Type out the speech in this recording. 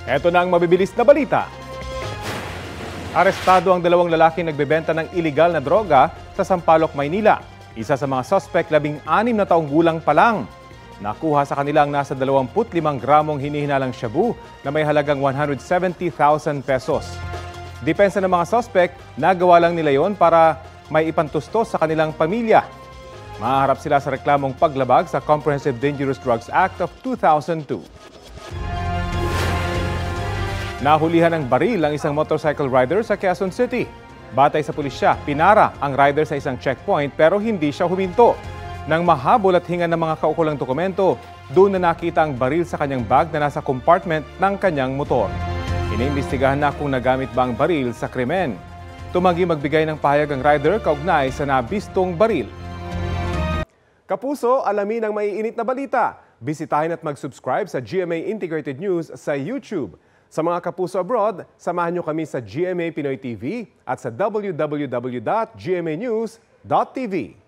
Ito na ang mabibilis na balita. Arestado ang dalawang lalaking nagbebenta ng iligal na droga sa Sampaloc, Maynila. Isa sa mga suspect, 16 na taong gulang pa lang. Nakuha sa kanila ang nasa 25 gramong hinihinalang shabu na may halagang 170,000 pesos. Depensa ng mga suspect, nagawa lang nila yon para may ipantustos sa kanilang pamilya. Maharap sila sa reklamong paglabag sa Comprehensive Dangerous Drugs Act of 2002. Nahulihan ng baril ang isang motorcycle rider sa Quezon City. Batay sa pulisya, pinara ang rider sa isang checkpoint pero hindi siya huminto. Nang mahabol at hingan ng mga kaukulang dokumento, doon na nakita ang baril sa kanyang bag na nasa compartment ng kanyang motor. Iniimbestigahan na kung nagamit ba ang baril sa krimen. Tumanggi magbigay ng pahayag ang rider kaugnay sa nabistong baril. Kapuso, alamin ang maiinit na balita. Bisitahin at mag-subscribe sa GMA Integrated News sa YouTube. Sa mga kapuso abroad, samahan niyo kami sa GMA Pinoy TV at sa www.gmanews.tv.